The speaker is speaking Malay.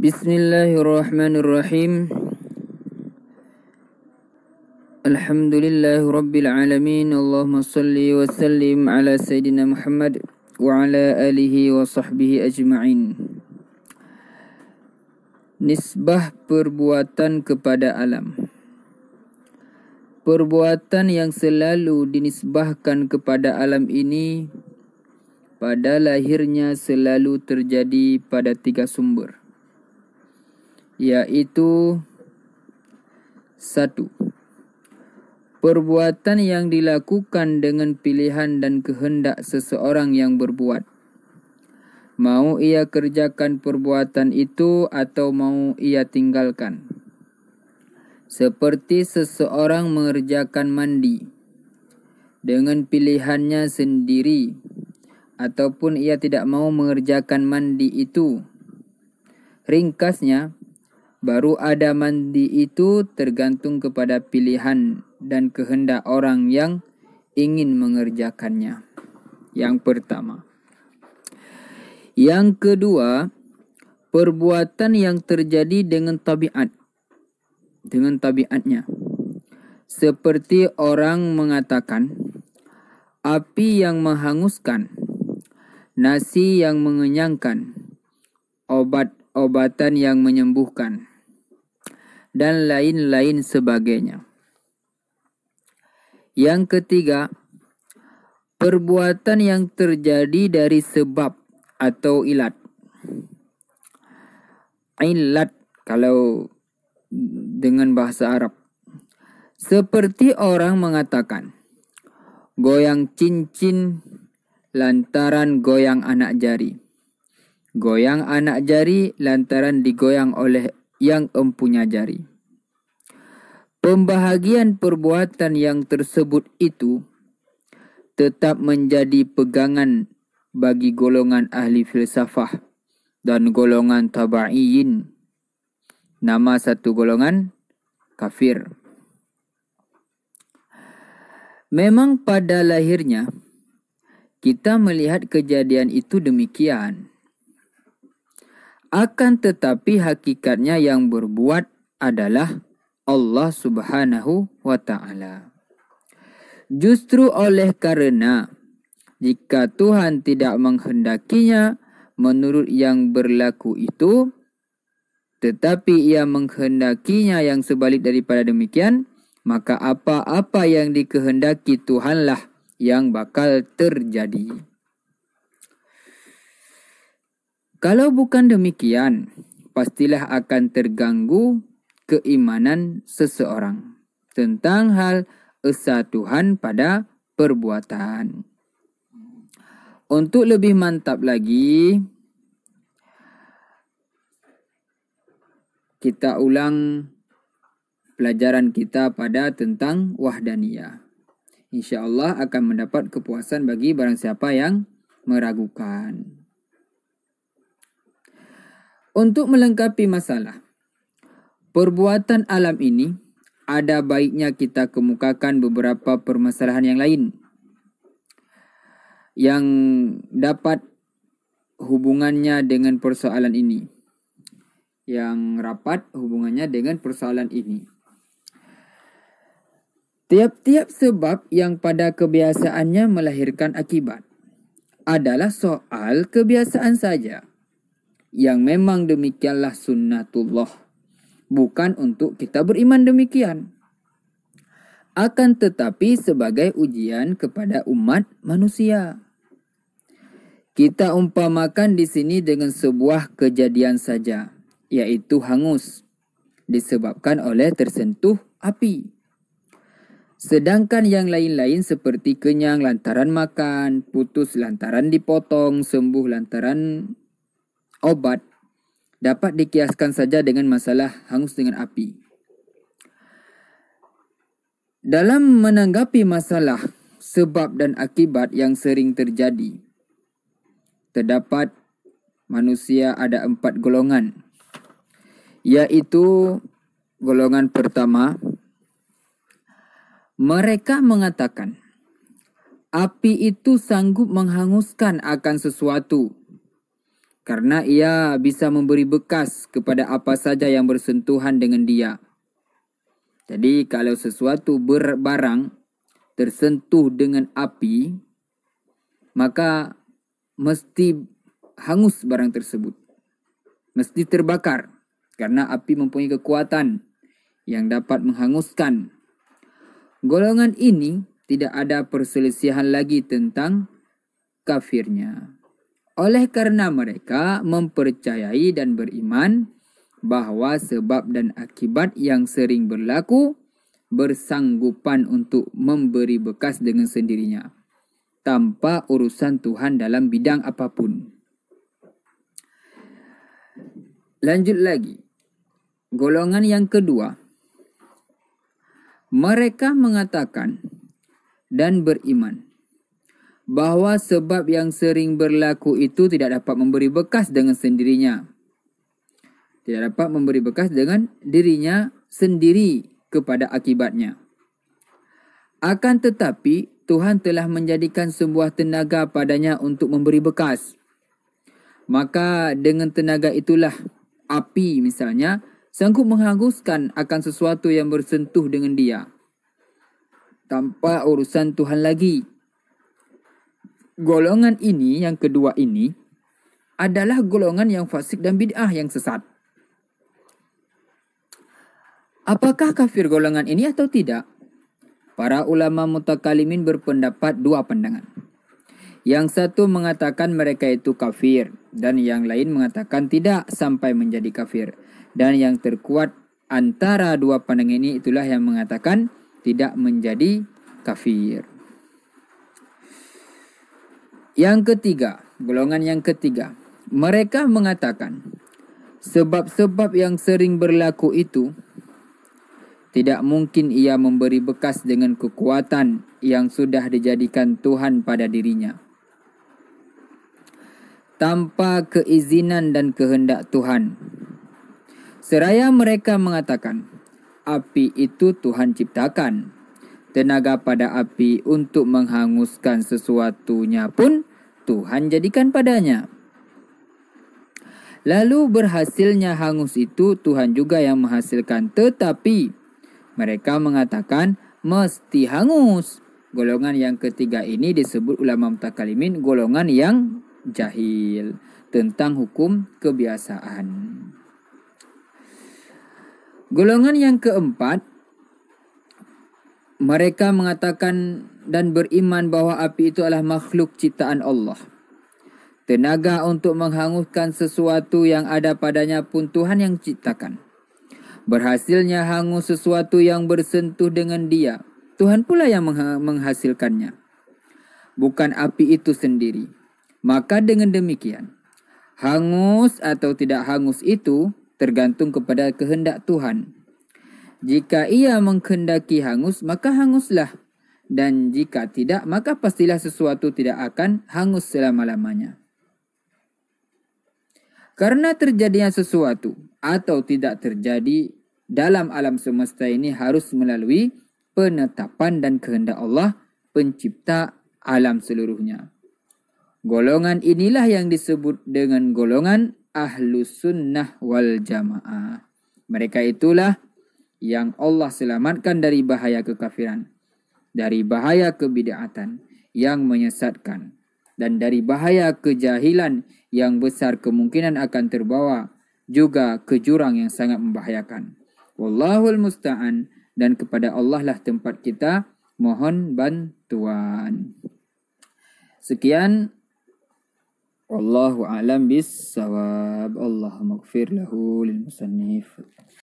Bismillahirrahmanirrahim. Alhamdulillahi rabbil alamin. Allahumma salli wa sallim ala Sayyidina Muhammad wa ala alihi wa sahbihi ajma'in. Nisbah perbuatan kepada alam. Perbuatan yang selalu dinisbahkan kepada alam ini pada lahirnya selalu terjadi pada 3 sumber, yaitu 1. Perbuatan yang dilakukan dengan pilihan dan kehendak seseorang yang berbuat. Mau ia kerjakan perbuatan itu atau mau ia tinggalkan. Seperti seseorang mengerjakan mandi dengan pilihannya sendiri, ataupun ia tidak mau mengerjakan mandi itu. Ringkasnya, baru ada mandi itu tergantung kepada pilihan dan kehendak orang yang ingin mengerjakannya. Yang pertama. Yang kedua, perbuatan yang terjadi dengan tabiatnya. Seperti orang mengatakan, api yang menghanguskan, nasi yang mengenyangkan, obat-obatan yang menyembuhkan, dan lain-lain sebagainya. Yang ketiga, perbuatan yang terjadi dari sebab atau ilat. Ilat kalau dengan bahasa Arab. Seperti orang mengatakan, goyang cincin lantaran goyang anak jari. Goyang anak jari lantaran digoyang oleh yang empunya jari. Pembahagian perbuatan yang tersebut itu tetap menjadi pegangan bagi golongan ahli filsafah dan golongan taba'iyin. Nama satu golongan kafir. Memang pada lahirnya kita melihat kejadian itu demikian. Akan tetapi hakikatnya yang berbuat adalah Allah Subhanahu wa ta'ala. Justru oleh karena jika Tuhan tidak menghendakinya menurut yang berlaku itu, tetapi ia menghendakinya yang sebalik daripada demikian, maka apa-apa yang dikehendaki Tuhanlah yang bakal terjadi. Kalau bukan demikian, pastilah akan terganggu keimanan seseorang tentang hal esa Tuhan pada perbuatan. Untuk lebih mantap lagi, kita ulang pelajaran kita pada tentang wahdaniyah. InsyaAllah akan mendapat kepuasan bagi barang siapa yang meragukan. Untuk melengkapi masalah perbuatan alam ini, ada baiknya kita kemukakan beberapa permasalahan yang lain yang dapat hubungannya dengan persoalan ini. Yang rapat hubungannya dengan persoalan ini. Tiap-tiap sebab yang pada kebiasaannya melahirkan akibat adalah soal kebiasaan saja. Yang memang demikianlah sunnatullah. Bukan untuk kita beriman demikian. Akan tetapi sebagai ujian kepada umat manusia. Kita umpamakan di sini dengan sebuah kejadian saja, yaitu hangus, disebabkan oleh tersentuh api. Sedangkan yang lain-lain seperti kenyang lantaran makan, putus lantaran dipotong, sembuh lantaran obat, dapat dikiaskan saja dengan masalah hangus dengan api. Dalam menanggapi masalah sebab dan akibat yang sering terjadi, terdapat manusia ada 4 golongan, yaitu golongan pertama, mereka mengatakan api itu sanggup menghanguskan akan sesuatu karena ia bisa memberi bekas kepada apa saja yang bersentuhan dengan dia. Jadi kalau sesuatu barang tersentuh dengan api, maka mesti hangus barang tersebut. Mesti terbakar karena api mempunyai kekuatan yang dapat menghanguskan. Golongan ini tidak ada perselisihan lagi tentang kafirnya. Oleh karena mereka mempercayai dan beriman bahwa sebab dan akibat yang sering berlaku bersanggupan untuk memberi bekas dengan sendirinya, tanpa urusan Tuhan dalam bidang apapun. Lanjut lagi. Golongan yang kedua. Mereka mengatakan dan beriman bahwa sebab yang sering berlaku itu tidak dapat memberi bekas dengan sendirinya. Tidak dapat memberi bekas dengan dirinya sendiri kepada akibatnya. Akan tetapi Tuhan telah menjadikan sebuah tenaga padanya untuk memberi bekas. Maka dengan tenaga itulah api misalnya sanggup menghanguskan akan sesuatu yang bersentuh dengan dia, tanpa urusan Tuhan lagi. Golongan ini, yang kedua ini, adalah golongan yang fasik dan bid'ah yang sesat. Apakah kafir golongan ini atau tidak? Para ulama mutakalimin berpendapat dua pandangan. Yang satu mengatakan mereka itu kafir, dan yang lain mengatakan tidak sampai menjadi kafir. Dan yang terkuat antara dua pandangan ini itulah yang mengatakan tidak menjadi kafir. Yang ketiga, golongan yang ketiga, mereka mengatakan sebab-sebab yang sering berlaku itu tidak mungkin ia memberi bekas dengan kekuatan yang sudah dijadikan Tuhan pada dirinya, tanpa keizinan dan kehendak Tuhan. Seraya mereka mengatakan, api itu Tuhan ciptakan. Tenaga pada api untuk menghanguskan sesuatunya pun Tuhan jadikan padanya. Lalu berhasilnya hangus itu Tuhan juga yang menghasilkan. Tetapi mereka mengatakan mesti hangus. Golongan yang ketiga ini disebut ulama mutakalimin golongan yang jahil tentang hukum kebiasaan. Golongan yang keempat, mereka mengatakan dan beriman bahwa api itu adalah makhluk ciptaan Allah. Tenaga untuk menghanguskan sesuatu yang ada padanya pun Tuhan yang ciptakan. Berhasilnya hangus sesuatu yang bersentuh dengan dia, Tuhan pula yang menghasilkannya, bukan api itu sendiri. Maka dengan demikian, hangus atau tidak hangus itu tergantung kepada kehendak Tuhan. Jika ia menghendaki hangus, maka hanguslah. Dan jika tidak, maka pastilah sesuatu tidak akan hangus selama-lamanya. Karena terjadinya sesuatu atau tidak terjadi dalam alam semesta ini harus melalui penetapan dan kehendak Allah, pencipta alam seluruhnya. Golongan inilah yang disebut dengan golongan Ahlus Sunnah wal Jamaah. Mereka itulah yang Allah selamatkan dari bahaya kekafiran, dari bahaya kebid'atan yang menyesatkan, dan dari bahaya kejahilan yang besar kemungkinan akan terbawa juga ke jurang yang sangat membahayakan. Wallahul musta'an, dan kepada Allah lah tempat kita mohon bantuan. Sekian. Wallahu a'lam bis-shawab. Allahumma ighfir lahu lil musannif.